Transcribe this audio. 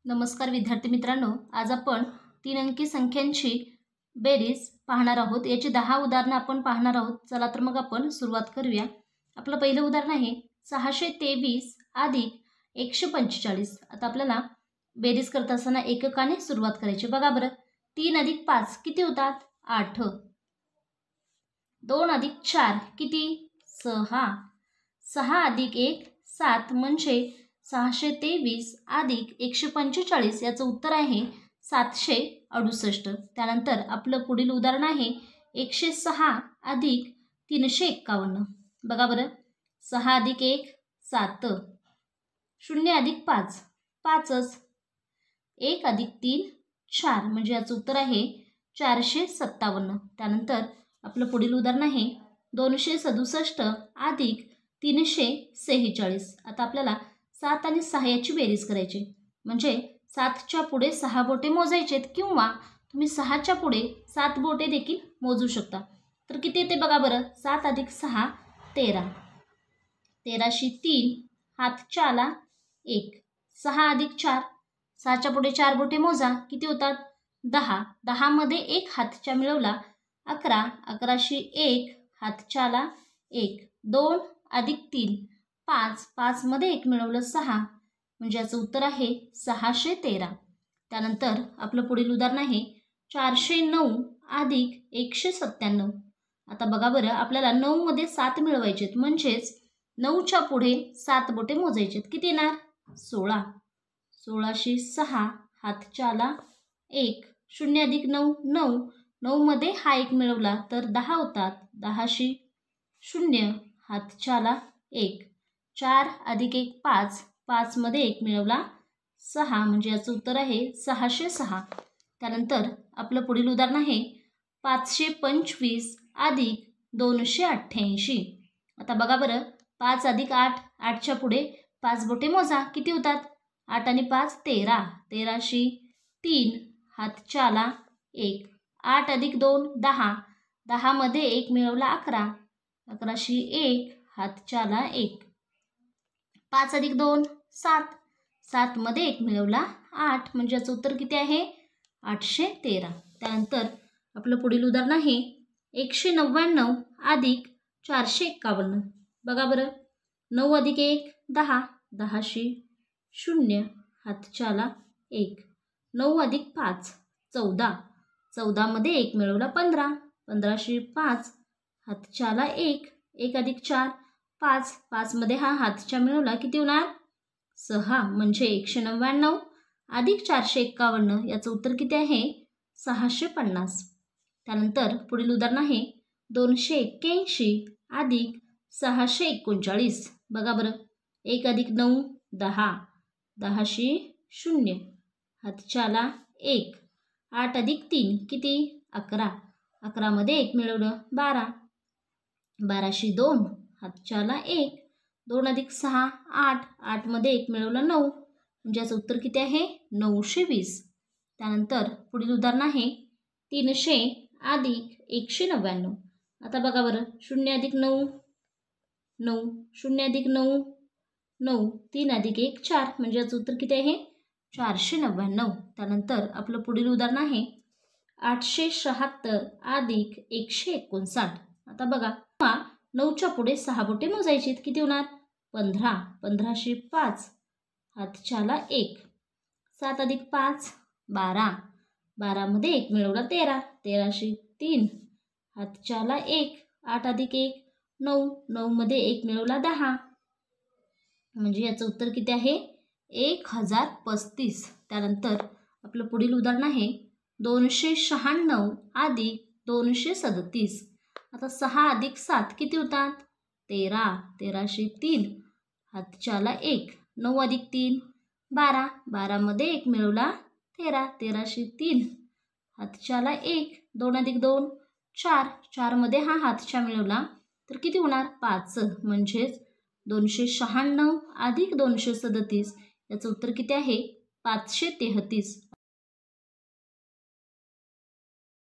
नमस्कार विद्यार्थी मित्रांनो, आज आपण 3 अंकी संख्यांची बेरीज पाहणार आहोत। याची 10 उदाहरणे आपण पाहणार आहोत। चला तर मग आपण सुरुवात करूया। आपलं पहिलं उदाहरण आहे 623 अधिक 145। आता आपल्याला बेरीज करत असताना एककाने सुरुवात करायची। बघा बरं, 3 अधिक 5 किती होतात? 8। 2 अधिक 4 किती? 6। 6 अधिक 1 7 म्हणजे 623 अधिक 145 याचं उत्तर आहे 768। त्यानंतर आपलं पुढील उदाहरण आहे 106 अधिक 351। बघा बरं, 6 अधिक 1 7, 0 अधिक 5 5च, 1 अधिक 3 4 म्हणजे याचं उत्तर आहे 457। त्यानंतर आपलं पुढील उदाहरण आहे 267 अधिक 346। आता आपल्याला 7 आणि 6 याची बेरीज करायची, म्हणजे 7च्या पुढे 6 बोटे मोजायचेत किंवा तुम्ही 6च्या पुढे 7 बोटे देखील मोजू शकता। तर किती येते बघा बरं, 7 अधिक 6 13, 13शी 3 हातच्याला 1, 6 अधिक 4 6च्या पुढे 4 बोटे मोजा, किती होतात? 10, 10 मध्ये 1 हातच्या मिळवला 11, 11शी 1 हातच्याला 1, 2 अधिक 3 5, 5 मध्ये 1 मिळवलं 6 म्हणजे याचं उत्तर आहे 613। त्यानंतर आपलं पुढील उदाहरण आहे 409 अधिक 197। आता बघा बरं, आपल्याला 9 मध्ये 7 मिळवायचेत, म्हणजेच 9च्या पुढे 7 बोटे मोजायचेत, किती येणार? 16, 16शी 6 हातच्याला 1, 0 अधिक 9 9, 9 मध्ये हा 1 मिळवला तर 10 होतात, 10शी 0 हातच्याला 1, 4 अधिक 1 5, 5 मध्ये 1 मिळवला 6 म्हणजे याचं उत्तर आहे 606। त्यानंतर आपलं पुढील उदाहरण आहे 525 अधिक 288। आता बघा बरं, 5 अधिक 8 8च्या पुढे 5 बोटे मोजा, किती होतात? 8 आणि 5 13, 13शी 3 हातच्याला 1, 8 अधिक 2 10, 10 मध्ये 1 मिळवला 11, 11शी 1 हातच्याला 1, 5 अधिक 2 7, 7 मध्ये 1 मिळवला 8 म्हणजे याचं उत्तर किती आहे? 813। त्यानंतर आपलं पुढील उदाहरण आहे 199 अधिक 451। बघा बरं, 9 अधिक 1 10, 10शी 0 हातच्याला 1, 9 अधिक 5 14, 14 मध्ये 1 मिळवला 15, 15शी 5 हातच्याला 1, 1 अधिक 4 5, 5 मध्ये हा हातच्या मिळवला, किती होणार? 6 म्हणजे 199 अधिक 451 याचं उत्तर किती आहे? 650। त्यानंतर पुढील उदाहरण आहे 281 अधिक 639। बघा बरं, 1 अधिक 9 10, 10शी 0 हातच्याला 1, 8 अधिक 3 किती? 11, 11 मध्ये 1 मिळवलं 12, 12शी 2 हातच्याला 1, 2 अधिक 6 8, 8 मध्ये 1 मिळवलं 9 म्हणजे याचं उत्तर किती आहे? 920। त्यानंतर पुढील उदाहरण आहे 300 अधिक 199। आता बघा बरं, 0 अधिक 9 9, 0 अधिक 9 9, 3 अधिक 1 4 म्हणजे याचं उत्तर किती आहे? 499। त्यानंतर आपलं पुढील उदाहरण आहे 876 अधिक 159। आता बघा, 9च्या पुढे 6 बोटे मोजायची, किती होणार? 15, 15शी 5 हातच्याला 1, 7 अधिक 5 12, 12 मध्ये 1 मिळवला 13, 13शी 3 हातच्याला 1, 8 अधिक 1 9, 9 मध्ये 1 मिळवला 10 म्हणजे याचं उत्तर किती आहे? 1035। त्यानंतर आपलं पुढील उदाहरण आहे 296 अधिक 237। आता 6 अधिक 7 किती होतात? 13, 13शी 3 हातच्याला 1, 9 अधिक 3 12, 12 मध्ये 1 मिळवला 13, 13शी 3 हातच्याला 1, 2 अधिक 2 4, 4 मध्ये हा हातच्या मिळवला तर किती होणार? 5 म्हणजेच 296 अधिक 237 याचं उत्तर किती आहे? 533।